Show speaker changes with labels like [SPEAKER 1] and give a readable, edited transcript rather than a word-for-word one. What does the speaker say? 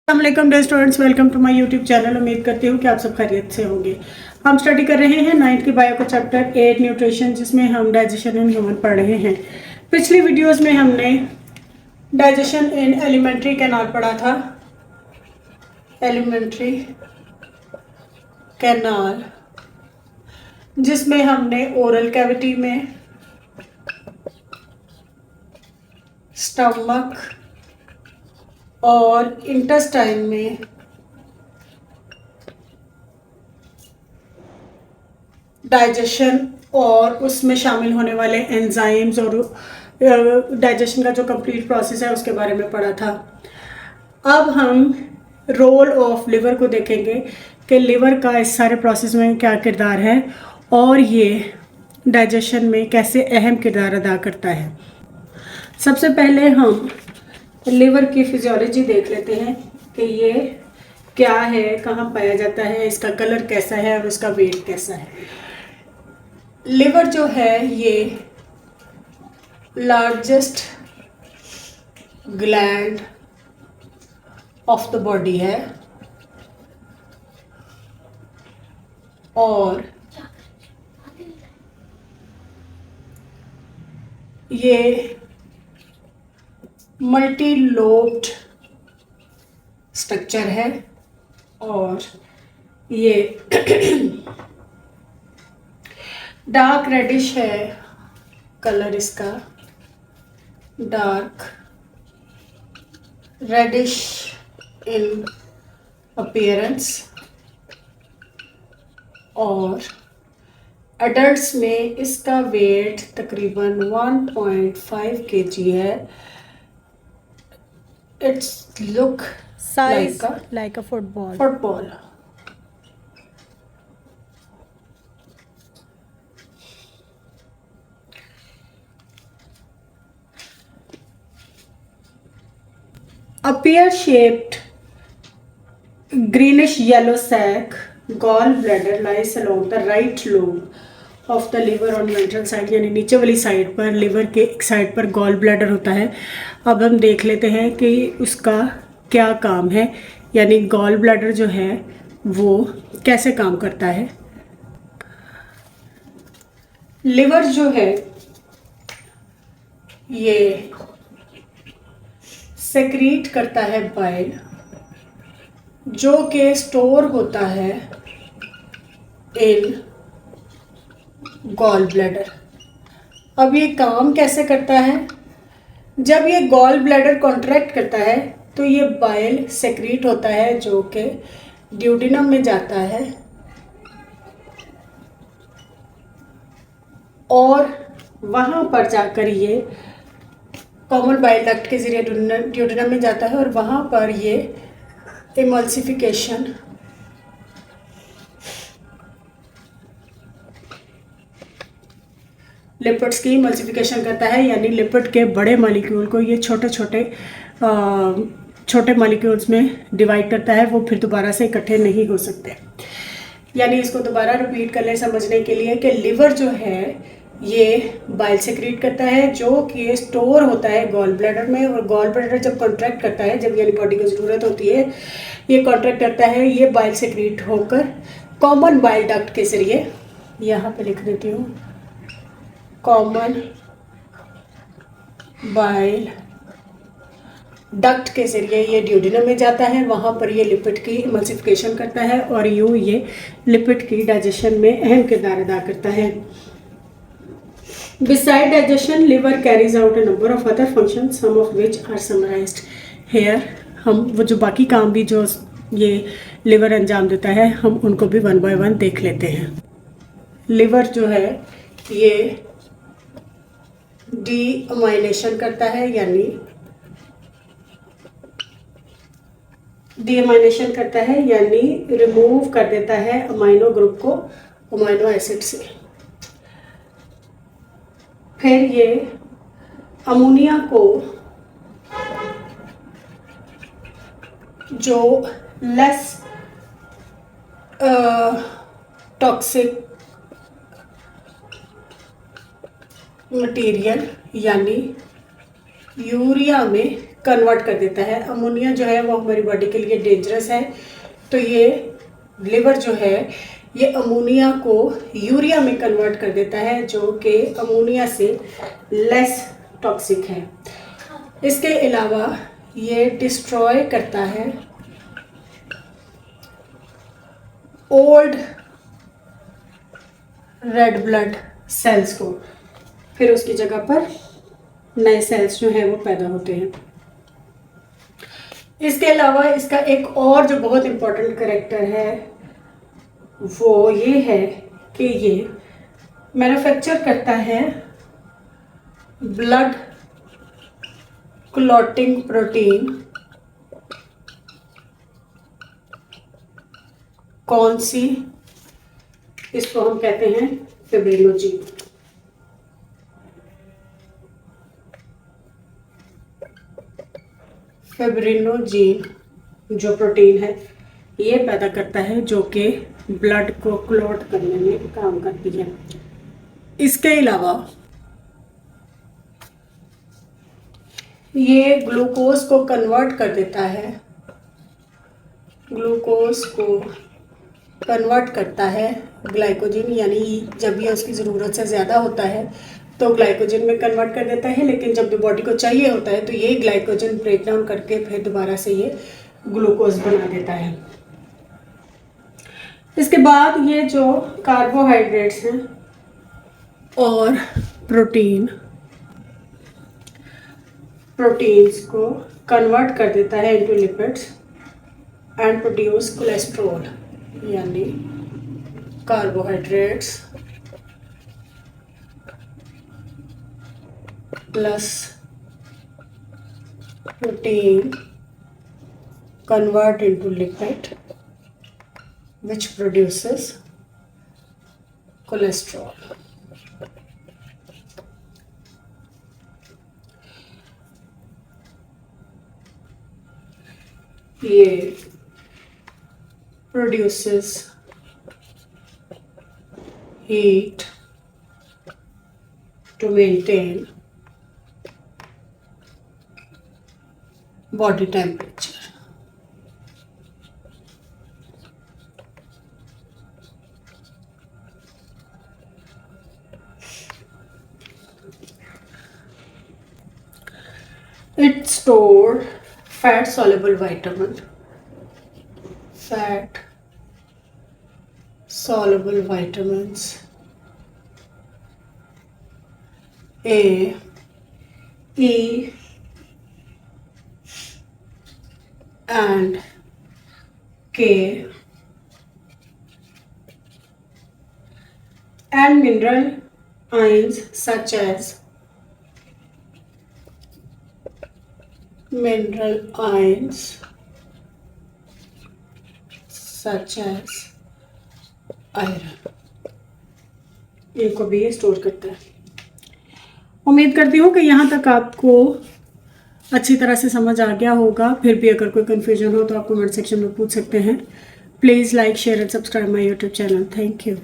[SPEAKER 1] अस्सलाम dear students, welcome to my YouTube channel. उम्मीद करती हूँ कि आप सब खैरियत से होंगे। हम स्टडी कर रहे हैं 9th की बायो का चैप्टर 8 न्यूट्रिशन, जिसमें हम डाइजेशन इन ह्यूमन पढ़ रहे हैं। पिछली वीडियोस में हमने डाइजेशन इन एलिमेंट्री कैनाल पढ़ा था। एलिमेंट्री कैनाल, जिसमें हमने ओरल कैविटी में, स्टमक और इंटेस्टाइन में डाइजेशन और उसमें शामिल होने वाले एंजाइम्स और डाइजेशन का जो कंप्लीट प्रोसेस है उसके बारे में पढ़ा था। अब हम रोल ऑफ लिवर को देखेंगे कि लिवर का इस सारे प्रोसेस में क्या किरदार है और ये डाइजेशन में कैसे अहम किरदार अदा करता है। सबसे पहले हम लिवर की फिजियोलॉजी देख लेते हैं कि ये क्या है, कहाँ पाया जाता है, इसका कलर कैसा है और उसका वेट कैसा है। लिवर जो है ये largest gland of the body है और ये मल्टी लोब्ड स्ट्रक्चर है और ये डार्क रेडिश है कलर, इसका डार्क रेडिश इन अपीयरेंस। और एडल्ट्स में इसका वेट तकरीबन 1.5 kg है। It's look
[SPEAKER 2] size like a football.
[SPEAKER 1] Football. A pear-shaped greenish yellow sac gallbladder lies along the right lobe of the liver on ventral side, यानी नीचे वाली side पर, liver के एक साइड पर गॉल ब्लैडर होता है। अब हम देख लेते हैं कि उसका क्या काम है, यानी गॉल ब्लैडर जो है वो कैसे काम करता है। लिवर जो है ये सेक्रीट करता है बाइल, जो कि स्टोर होता है इन गॉल ब्लैडर। अब ये काम कैसे करता है? जब ये गॉल ब्लैडर कॉन्ट्रैक्ट करता है तो ये बाइल सेक्रीट होता है जो कि ड्यूडेनम में जाता है और वहाँ पर जाकर ये कॉमन बाइल डक्ट के ज़रिए ड्यूडेनम में जाता है और वहाँ पर ये इमल्सिफिकेशन लिपिड्स की इमल्सिफिकेशन करता है, यानी लिपिड के बड़े मॉलिक्यूल को ये छोटे मॉलिक्यूल्स में डिवाइड करता है। वो फिर दोबारा से इकट्ठे नहीं हो सकते। यानी इसको दोबारा रिपीट कर लें समझने के लिए कि लिवर जो है ये बाइल सेक्रीट करता है जो कि स्टोर होता है गॉल ब्लैडर में, और गॉल ब्लैडर जब कॉन्ट्रैक्ट करता है, जब यानी बॉडी को ज़रूरत होती है, ये कॉन्ट्रैक्ट करता है, ये बाइल सेक्रीट होकर कॉमन बाइल डक्ट के ज़रिए, यहाँ पे लिख देती हूँ, कॉमन बाइल डक्ट के ज़रिए ये ड्यूडेनम में जाता है। वहाँ पर ये लिपिड की इमल्सिफिकेशन करता है और यूँ ये लिपिड की डाइजेशन में अहम किरदार अदा करता है। Beside digestion, liver carries out a number of other functions, some of which are summarized here. हम वो जो बाकी काम भी जो ये लिवर अंजाम देता है, हम उनको भी वन बाय वन देख लेते हैं। लिवर जो है ये डीअमाइलेशन करता है, यानी रिमूव कर देता है अमाइनो ग्रुप को अमाइनो एसिड से। फिर ये अमोनिया को, जो लेस टॉक्सिक मटेरियल यानी यूरिया में कन्वर्ट कर देता है। अमोनिया जो है वो हमारी बॉडी के लिए डेंजरस है, तो ये लिवर जो है ये अमोनिया को यूरिया में कन्वर्ट कर देता है, जो कि अमोनिया से लेस टॉक्सिक है। इसके अलावा ये डिस्ट्रॉय करता है ओल्ड रेड ब्लड सेल्स को, फिर उसकी जगह पर नए सेल्स जो हैं वो पैदा होते हैं। इसके अलावा इसका एक और जो बहुत इम्पोर्टेंट कैरेक्टर है वो ये है कि ये मैन्युफैक्चर करता है ब्लड क्लॉटिंग प्रोटीन। कौन सी? इसको हम कहते हैं फिब्रिनोजीन। फिब्रिनोजीन जो प्रोटीन है ये पैदा करता है, जो कि ब्लड को क्लॉट करने में काम करती है। इसके अलावा ये ग्लूकोज को कन्वर्ट कर देता है, ग्लूकोज को कन्वर्ट करता है ग्लाइकोजन, यानी जब ये उसकी ज़रूरत से ज़्यादा होता है तो ग्लाइकोजन में कन्वर्ट कर देता है, लेकिन जब भी बॉडी को चाहिए होता है तो ये ग्लाइकोजन ब्रेक डाउन करके फिर दोबारा से ये ग्लूकोज बना देता है। इसके बाद ये जो कार्बोहाइड्रेट्स हैं और प्रोटीन्स को कन्वर्ट कर देता है into lipids and produce cholesterol, यानी carbohydrates plus protein convert into lipid which produces cholesterol. ये produces heat to maintain body temperature. It stored fat soluble vitamin, fat soluble vitamins A, E and K, and mineral ions such as iron, इनको भी ये store करता है। उम्मीद करती हूँ कि यहाँ तक आपको अच्छी तरह से समझ आ गया होगा। फिर भी अगर कोई कन्फ्यूजन हो तो आप कमेंट सेक्शन में पूछ सकते हैं। Please like, share and subscribe my YouTube channel. Thank you.